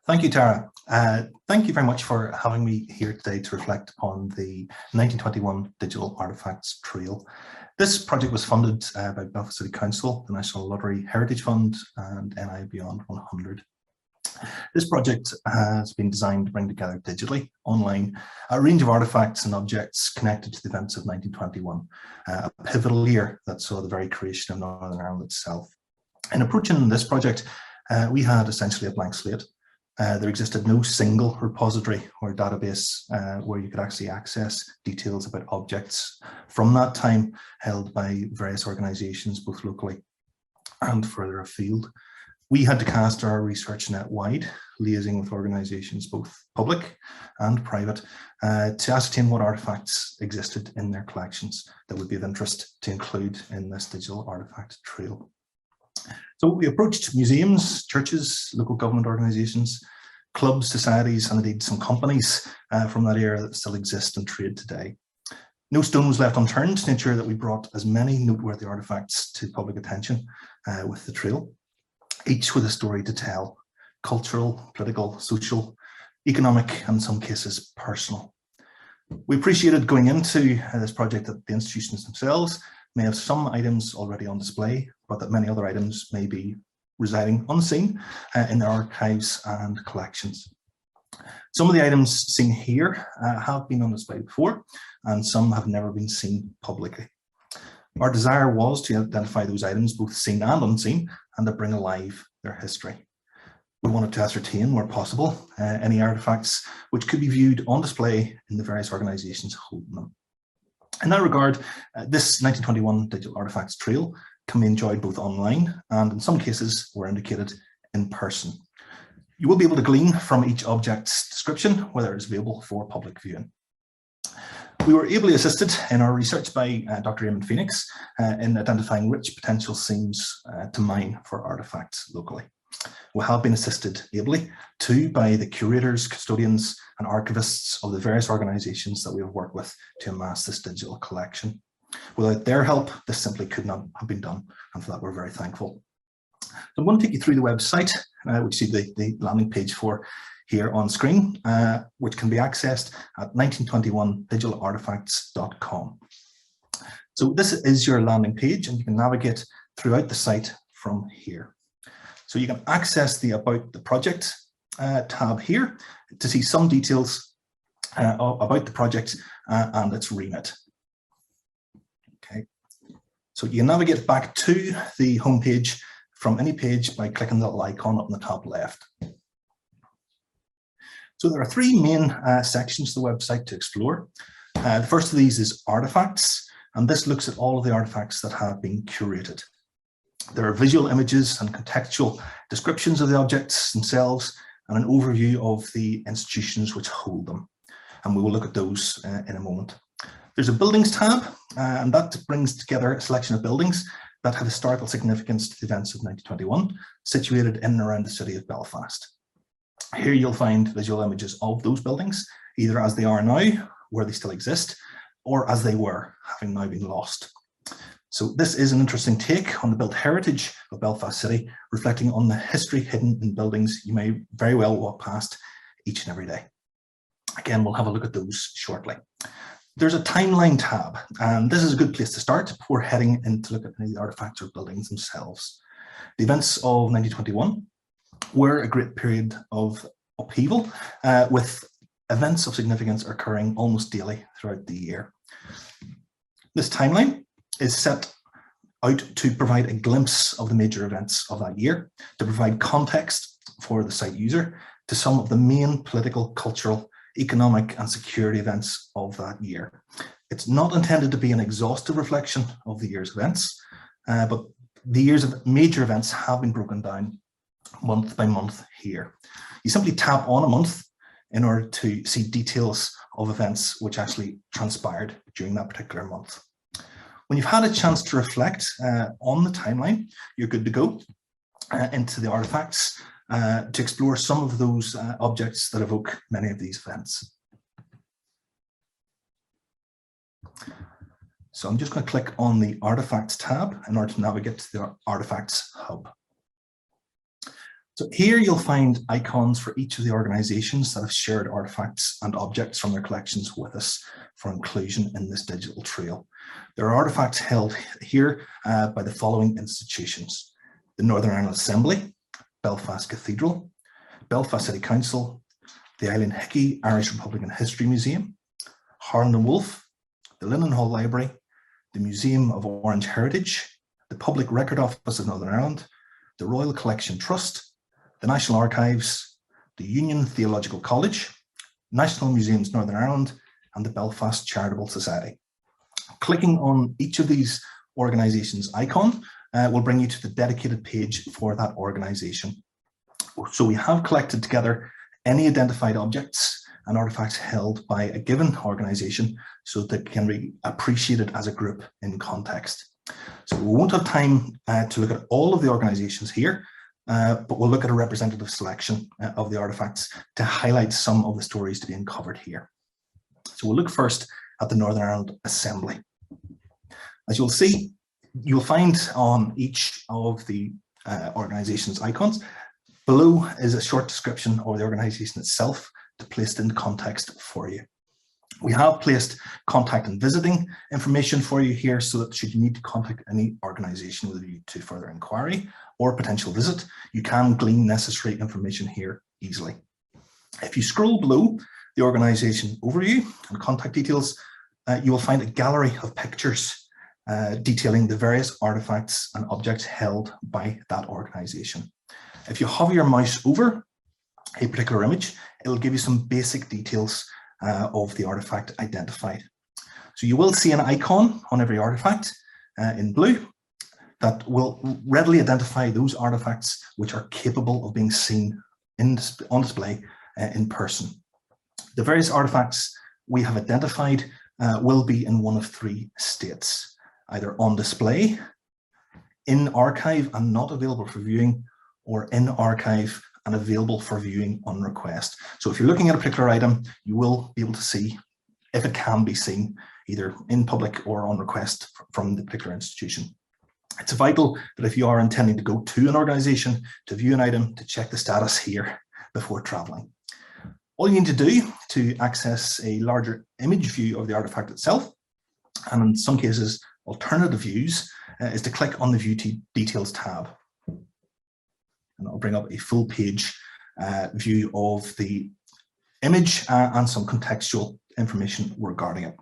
Thank you, Tara. Thank you very much for having me here today to reflect upon the 1921 Digital Artefacts Trail. This project was funded by Belfast City Council, the National Lottery Heritage Fund and NI Beyond 100. This project has been designed to bring together digitally, online, a range of artefacts and objects connected to the events of 1921, a pivotal year that saw the very creation of Northern Ireland itself. In approaching this project, we had essentially a blank slate. There existed no single repository or database where you could actually access details about objects from that time held by various organisations, both locally and further afield. We had to cast our research net wide, liaising with organisations both public and private to ascertain what artefacts existed in their collections that would be of interest to include in this digital artefact trail. So we approached museums, churches, local government organisations, clubs, societies, and indeed some companies from that era that still exist and trade today. No stone was left unturned to ensure that we brought as many noteworthy artefacts to public attention with the trail, each with a story to tell: cultural, political, social, economic, and in some cases personal. We appreciated going into this project that the institutions themselves may have some items already on display, but that many other items may be residing unseen in their archives and collections. Some of the items seen here have been on display before, and some have never been seen publicly. Our desire was to identify those items, both seen and unseen, and to bring alive their history. We wanted to ascertain, where possible, any artefacts which could be viewed on display in the various organisations holding them. In that regard, this 1921 Digital Artefacts Trail can be enjoyed both online and, in some cases, were indicated in person. You will be able to glean from each object's description whether it is available for public viewing. We were ably assisted in our research by Dr. Eamon Phoenix in identifying which potential seams to mine for artefacts locally. We have been assisted ably too by the curators, custodians and archivists of the various organisations that we have worked with to amass this digital collection. Without their help, this simply could not have been done, and for that we're very thankful. So I'm going to take you through the website, which you see the landing page for here on screen, which can be accessed at 1921digitalartefacts.com. So this is your landing page, and you can navigate throughout the site from here. So you can access the About the Project tab here to see some details about the project and its remit. Okay, so you can navigate back to the home page from any page by clicking the little icon up in the top left. So there are three main sections of the website to explore. The first of these is artifacts, and this looks at all of the artifacts that have been curated. There are visual images and contextual descriptions of the objects themselves and an overview of the institutions which hold them. And we will look at those in a moment. There's a buildings tab, and that brings together a selection of buildings that have historical significance to the events of 1921, situated in and around the city of Belfast. Here you'll find visual images of those buildings, either as they are now, where they still exist, or as they were, having now been lost. So this is an interesting take on the built heritage of Belfast City, reflecting on the history hidden in buildings you may very well walk past each and every day. Again, we'll have a look at those shortly. There's a timeline tab, and this is a good place to start before heading in to look at any of the artifacts or buildings themselves. The events of 1921 were a great period of upheaval, with events of significance occurring almost daily throughout the year. This timeline is set out to provide a glimpse of the major events of that year, to provide context for the site user to some of the main political, cultural, economic and security events of that year. It's not intended to be an exhaustive reflection of the year's events, but the year's major events have been broken down month by month here. You simply tap on a month in order to see details of events which actually transpired during that particular month. When you've had a chance to reflect on the timeline, you're good to go into the artifacts to explore some of those objects that evoke many of these events. So I'm just going to click on the Artifacts tab in order to navigate to the Artifacts hub. So here you'll find icons for each of the organisations that have shared artefacts and objects from their collections with us for inclusion in this digital trail. There are artefacts held here by the following institutions: the Northern Ireland Assembly, Belfast Cathedral, Belfast City Council, the Eileen Hickey Irish Republican History Museum, Harland and Wolff, the Linen-Hall Library, the Museum of Orange Heritage, the Public Record Office of Northern Ireland, the Royal Collection Trust, the National Archives, the Union Theological College, National Museums Northern Ireland, and the Belfast Charitable Society. Clicking on each of these organisations' icon will bring you to the dedicated page for that organisation. So we have collected together any identified objects and artefacts held by a given organisation so that they can be appreciated as a group in context. So we won't have time to look at all of the organisations here, but we'll look at a representative selection of the artefacts to highlight some of the stories to be uncovered here. So we'll look first at the Northern Ireland Assembly. As you'll see, you'll find on each of the organisation's icons, below is a short description of the organisation itself to place it into context for you. We have placed contact and visiting information for you here so that should you need to contact any organisation with a view to further inquiry or potential visit, you can glean necessary information here easily. If you scroll below the organisation overview and contact details, you will find a gallery of pictures detailing the various artefacts and objects held by that organisation. If you hover your mouse over a particular image, it will give you some basic details of the artifact identified. So you will see an icon on every artifact in blue that will readily identify those artifacts which are capable of being seen on display in person. The various artifacts we have identified will be in one of three states: either on display, in archive and not available for viewing, or in archive and available for viewing on request. So if you're looking at a particular item, you will be able to see if it can be seen either in public or on request from the particular institution. It's vital that if you are intending to go to an organisation to view an item, to check the status here before travelling. All you need to do to access a larger image view of the artefact itself, and in some cases alternative views, is to click on the View Details tab. And I'll bring up a full page view of the image and some contextual information regarding it.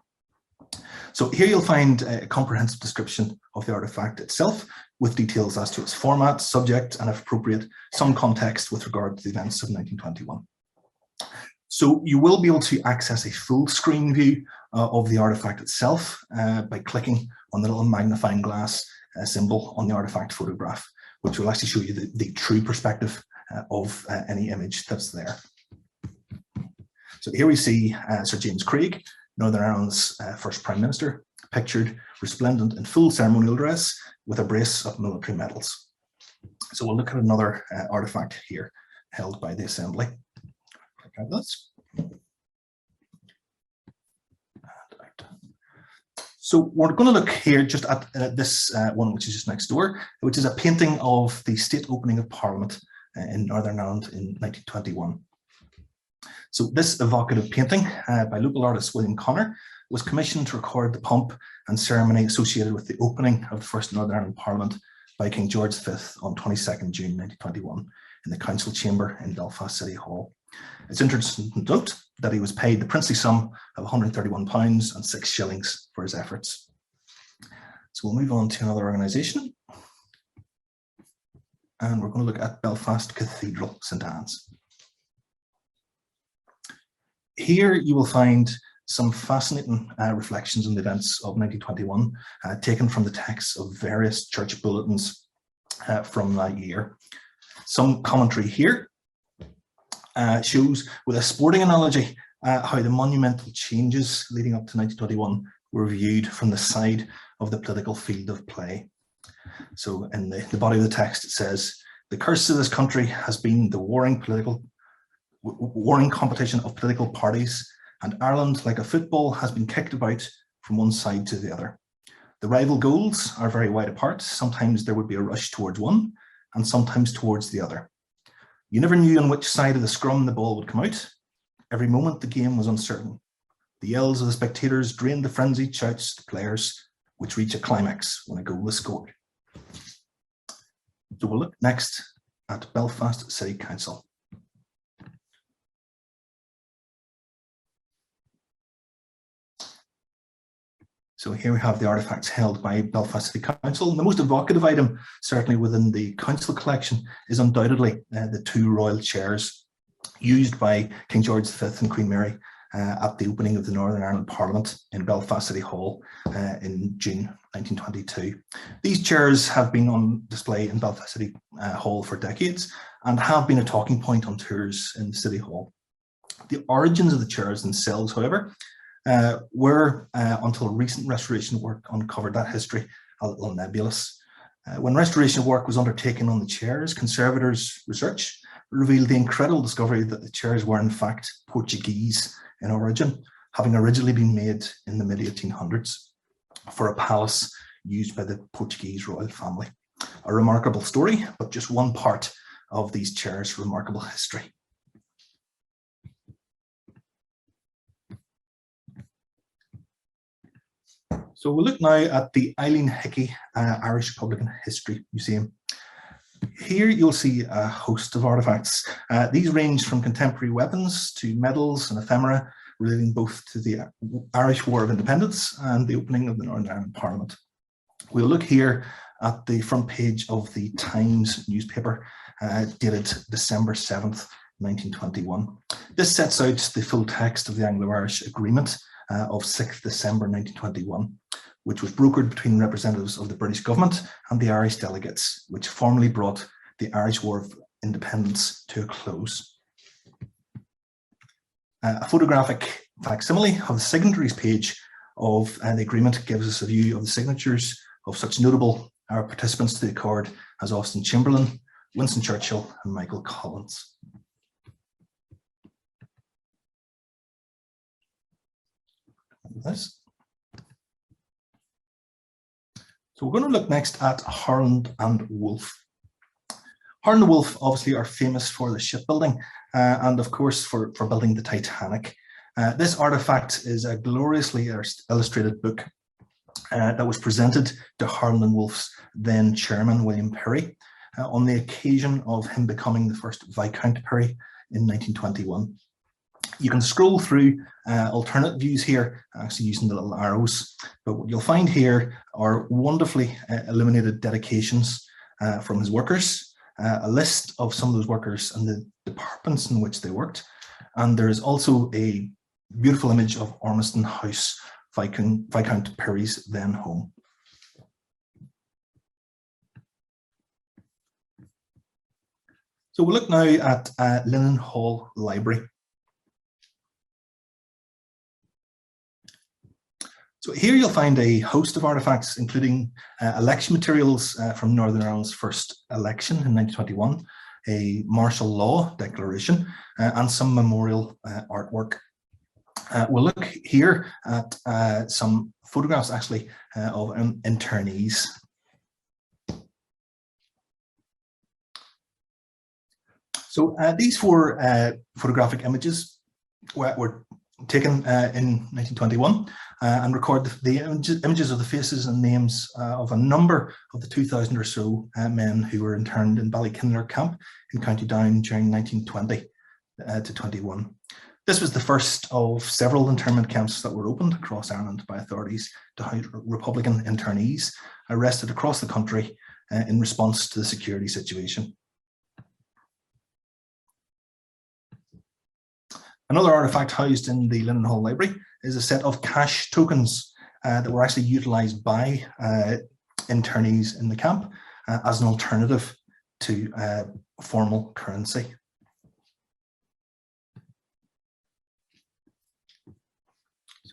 So here you'll find a comprehensive description of the artifact itself with details as to its format, subject, and if appropriate, some context with regard to the events of 1921. So you will be able to access a full screen view of the artifact itself by clicking on the little magnifying glass symbol on the artifact photograph, which will actually show you the true perspective of any image that's there. So here we see Sir James Craig, Northern Ireland's first Prime Minister, pictured resplendent in full ceremonial dress with a brace of military medals. So we'll look at another artefact here held by the Assembly. Click out this. So we're going to look here just at this one, which is just next door, which is a painting of the state opening of Parliament in Northern Ireland in 1921. So this evocative painting by local artist William Connor was commissioned to record the pomp and ceremony associated with the opening of the first Northern Ireland Parliament by King George V on 22nd June 1921 in the Council Chamber in Belfast City Hall. It's interesting to note that he was paid the princely sum of £131 and 6 shillings for his efforts. So we'll move on to another organisation. And we're going to look at Belfast Cathedral, St Anne's. Here you will find some fascinating reflections on the events of 1921, taken from the texts of various church bulletins from that year. Some commentary here shows, with a sporting analogy, how the monumental changes leading up to 1921 were viewed from the side of the political field of play. So in the body of the text it says, "The curse of this country has been the warring competition of political parties, and Ireland, like a football, has been kicked about from one side to the other. The rival goals are very wide apart. Sometimes there would be a rush towards one, and sometimes towards the other. You never knew on which side of the scrum the ball would come out. Every moment the game was uncertain. The yells of the spectators drained the frenzied shouts to players, which reach a climax when a goal is scored. So we'll look next at Belfast City Council. So here we have the artefacts held by Belfast City Council. The most evocative item, certainly within the council collection, is undoubtedly the two royal chairs used by King George V and Queen Mary at the opening of the Northern Ireland Parliament in Belfast City Hall in June 1922. These chairs have been on display in Belfast City Hall for decades and have been a talking point on tours in the City Hall. The origins of the chairs themselves, however, were, until recent restoration work uncovered that history, a little nebulous. When restoration work was undertaken on the chairs, conservators' research revealed the incredible discovery that the chairs were in fact Portuguese in origin, having originally been made in the mid-1800s for a palace used by the Portuguese royal family. A remarkable story, but just one part of these chairs' remarkable history. So we'll look now at the Eileen Hickey Irish Republican History Museum. Here you'll see a host of artefacts. These range from contemporary weapons to medals and ephemera relating both to the Irish War of Independence and the opening of the Northern Ireland Parliament. We'll look here at the front page of the Times newspaper dated December 7th, 1921. This sets out the full text of the Anglo-Irish Agreement of 6th December 1921, which was brokered between representatives of the British government and the Irish delegates, which formally brought the Irish War of Independence to a close. A photographic facsimile of the signatories page of the agreement gives us a view of the signatures of such notable participants to the accord as Austen Chamberlain, Winston Churchill and Michael Collins. This. So we're going to look next at Harland and Wolff. Harland and Wolff obviously are famous for the shipbuilding and of course for building the Titanic. This artifact is a gloriously illustrated book that was presented to Harland and Wolff's then chairman, William Perry, on the occasion of him becoming the first Viscount Perry in 1921. You can scroll through alternate views here, actually using the little arrows, but what you'll find here are wonderfully illuminated dedications from his workers, a list of some of those workers and the departments in which they worked, and there is also a beautiful image of Ormiston House, Viscount Perry's then home. So we'll look now at Linen Hall Library. So here you'll find a host of artefacts, including election materials from Northern Ireland's first election in 1921, a martial law declaration, and some memorial artwork. We'll look here at some photographs actually of internees. So these four photographic images were taken in 1921 and record the images of the faces and names of a number of the 2,000 or so men who were interned in Ballykinler camp in County Down during 1920 to 21. This was the first of several internment camps that were opened across Ireland by authorities to house Republican internees arrested across the country in response to the security situation. Another artifact housed in the Linen Hall Library is a set of cash tokens that were actually utilised by internees in the camp as an alternative to formal currency.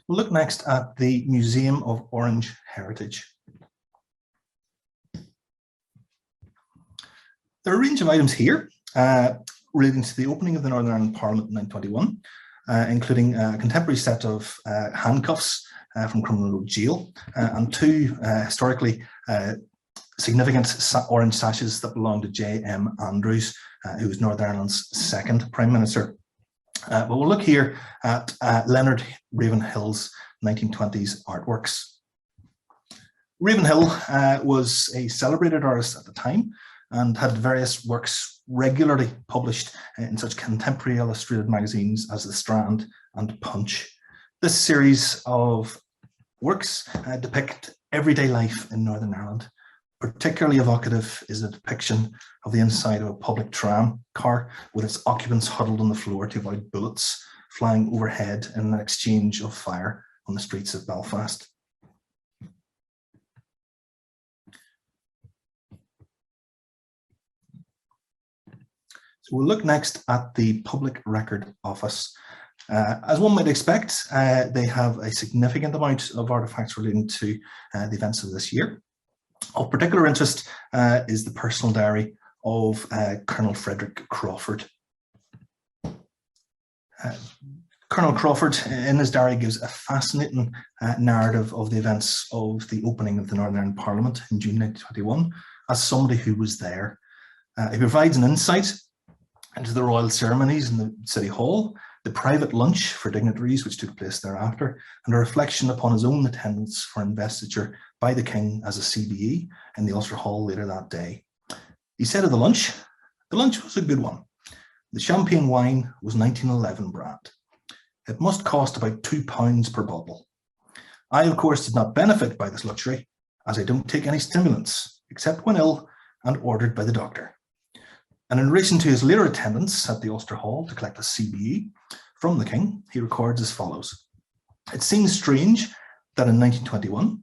We'll look next at the Museum of Orange Heritage. There are a range of items here relating to the opening of the Northern Ireland Parliament in 1921, including a contemporary set of handcuffs from Crumlin Road Jail and two historically significant orange sashes that belong to J.M. Andrews, who was Northern Ireland's second Prime Minister. But we'll look here at Leonard Ravenhill's 1920s artworks. Ravenhill was a celebrated artist at the time and had various works regularly published in such contemporary illustrated magazines as The Strand and Punch. This series of works depict everyday life in Northern Ireland. Particularly evocative is a depiction of the inside of a public tram car with its occupants huddled on the floor to avoid bullets flying overhead in an exchange of fire on the streets of Belfast. So we'll look next at the Public Record Office. As one might expect, they have a significant amount of artefacts relating to the events of this year. Of particular interest is the personal diary of Colonel Frederick Crawford. Colonel Crawford, in his diary, gives a fascinating narrative of the events of the opening of the Northern Ireland Parliament in June 1921, as somebody who was there. He provides an insight into the royal ceremonies in the City Hall, the private lunch for dignitaries which took place thereafter, and a reflection upon his own attendance for investiture by the King as a CBE in the Ulster Hall later that day. He said of the lunch was a good one. The champagne wine was 1911 brand. It must cost about £2 per bottle. I, of course, did not benefit by this luxury, as I don't take any stimulants, except when ill and ordered by the doctor. And in relation to his later attendance at the Ulster Hall to collect a CBE from the King, he records as follows. It seems strange that in 1921,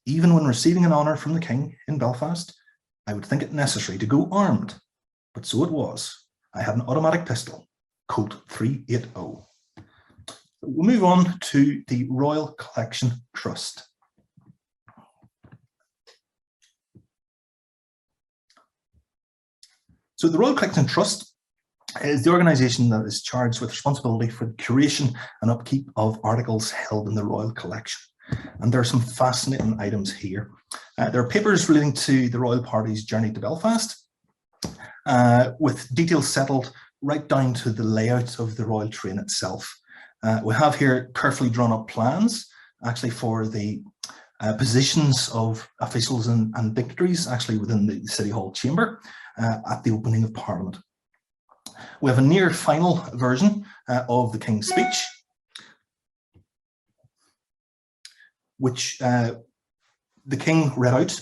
even when receiving an honour from the King in Belfast, I would think it necessary to go armed, but so it was. I had an automatic pistol, Colt 380. We'll move on to the Royal Collection Trust. So the Royal Collection Trust is the organisation that is charged with responsibility for the curation and upkeep of articles held in the Royal Collection. And there are some fascinating items here. There are papers relating to the royal party's journey to Belfast, with details settled right down to the layout of the royal train itself. We have here carefully drawn up plans, actually, for the positions of officials and dignitaries, actually within the City Hall chamber at the opening of Parliament. We have a near final version of the King's speech, which the King read out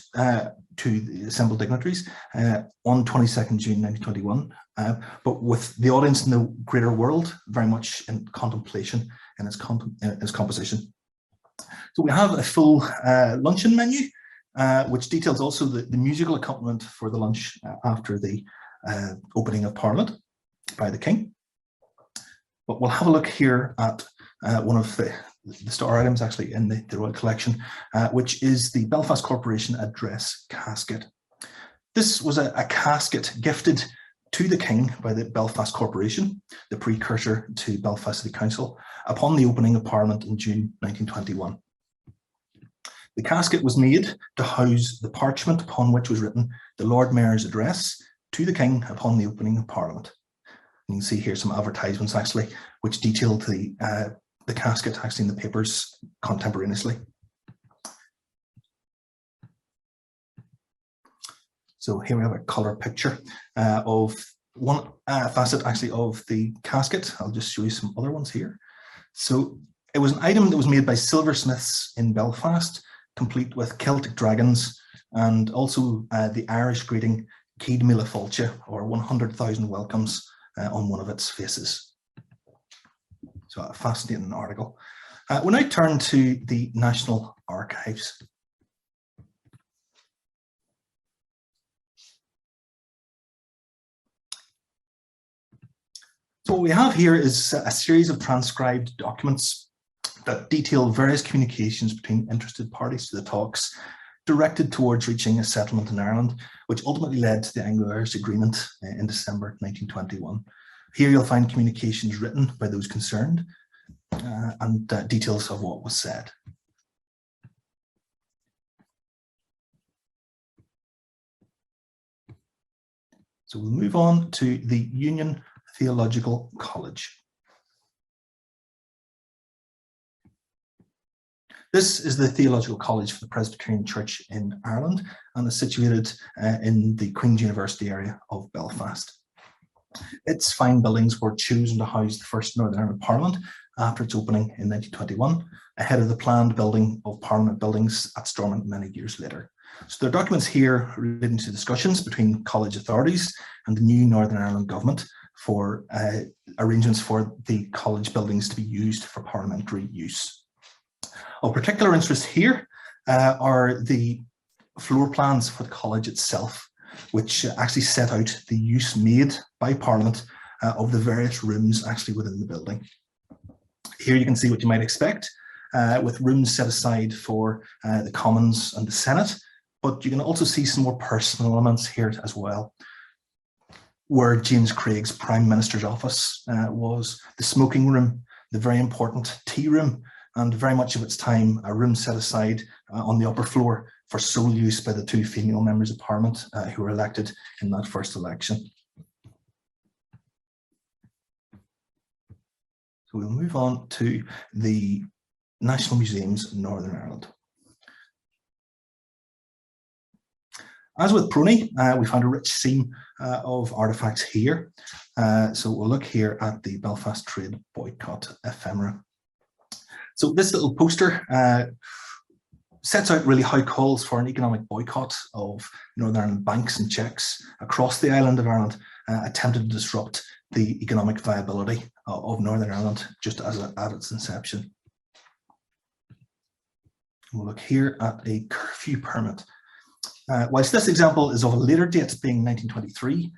to the assembled dignitaries on 22nd June 1921, but with the audience in the greater world very much in contemplation in its composition. So we have a full luncheon menu, which details also the musical accompaniment for the lunch after the opening of Parliament by the King. But we'll have a look here at one of the star items actually in the Royal Collection, which is the Belfast Corporation Address Casket. This was a casket gifted to the King by the Belfast Corporation, the precursor to Belfast City Council, upon the opening of Parliament in June 1921. The casket was made to house the parchment upon which was written the Lord Mayor's address to the King upon the opening of Parliament. You can see here some advertisements actually, which detailed the casket actually in the papers contemporaneously. So here we have a colour picture of one facet actually of the casket. I'll just show you some other ones here. So it was an item that was made by silversmiths in Belfast, complete with Celtic dragons and also the Irish greeting Céad Míle Fáilte, or 100,000 welcomes on one of its faces. So a fascinating article. We'll now turn to the National Archives. So what we have here is a series of transcribed documents that detail various communications between interested parties to the talks directed towards reaching a settlement in Ireland, which ultimately led to the Anglo-Irish Agreement in December 1921. Here you'll find communications written by those concerned and details of what was said. So we'll move on to the Union Theological College. This is the Theological College for the Presbyterian Church in Ireland and is situated in the Queen's University area of Belfast. Its fine buildings were chosen to house the first Northern Ireland Parliament after its opening in 1921, ahead of the planned building of Parliament buildings at Stormont many years later. So there are documents here relating to discussions between college authorities and the new Northern Ireland government for arrangements for the college buildings to be used for parliamentary use. Of particular interest here are the floor plans for the college itself, which actually set out the use made by Parliament of the various rooms actually within the building. Here you can see what you might expect, with rooms set aside for the Commons and the Senate, but you can also see some more personal elements here as well, where James Craig's Prime Minister's office was, the smoking room, the very important tea room, and very much of its time a room set aside on the upper floor for sole use by the two female members of Parliament who were elected in that first election. So we'll move on to the National Museums in Northern Ireland. As with Prony, we found a rich seam of artefacts here. So we'll look here at the Belfast Trade Boycott ephemera. So this little poster sets out really how calls for an economic boycott of Northern Ireland banks and cheques across the island of Ireland attempted to disrupt the economic viability of Northern Ireland just at its inception. We'll look here at a curfew permit. Whilst this example is of a later date, being 1923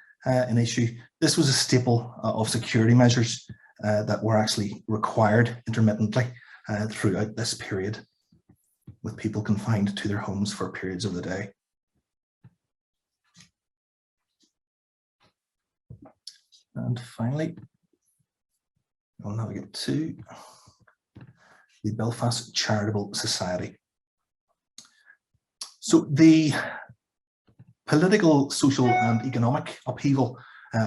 in issue, this was a staple of security measures that were actually required intermittently throughout this period, with people confined to their homes for periods of the day. And finally, we'll now get to the Belfast Charitable Society. So the political, social and economic upheaval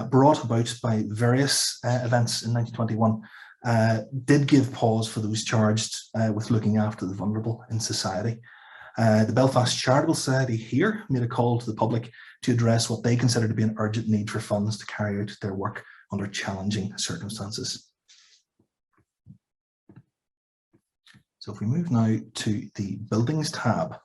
brought about by various events in 1921 did give pause for those charged with looking after the vulnerable in society. The Belfast Charitable Society here made a call to the public to address what they consider to be an urgent need for funds to carry out their work under challenging circumstances. So if we move now to the Buildings tab,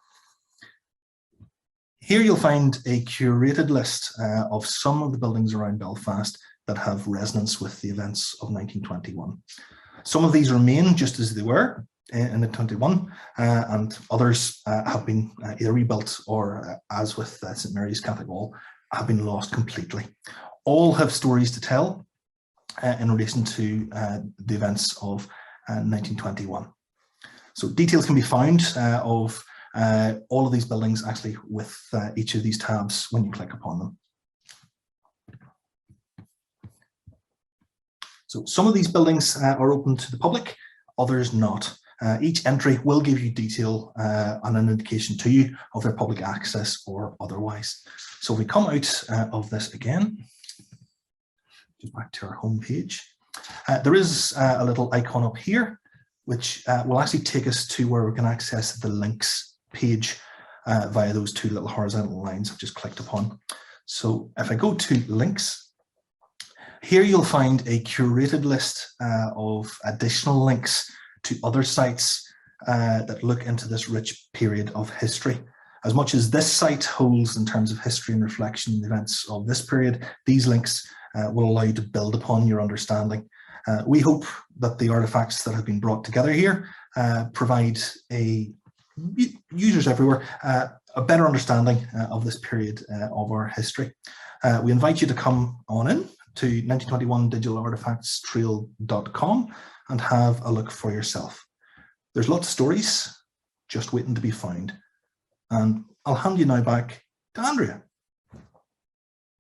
here you'll find a curated list of some of the buildings around Belfast that have resonance with the events of 1921. Some of these remain just as they were in 1921, and others have been either rebuilt or, as with St Mary's Catholic Hall, have been lost completely. All have stories to tell in relation to the events of 1921. So details can be found of all of these buildings actually with each of these tabs when you click upon them. So some of these buildings are open to the public, others not. Each entry will give you detail and an indication to you of their public access or otherwise. So if we come out of this again, just back to our home page, there is a little icon up here, which will actually take us to where we can access the links page via those two little horizontal lines I've just clicked upon. So if I go to links, here you'll find a curated list of additional links to other sites that look into this rich period of history. As much as this site holds in terms of history and reflection the events of this period, these links will allow you to build upon your understanding. We hope that the artifacts that have been brought together here provide users everywhere a better understanding of this period of our history. We invite you to come on in to 1921digitalartifact.trail.com and have a look for yourself. There's lots of stories just waiting to be found. And I'll hand you now back to Andrea.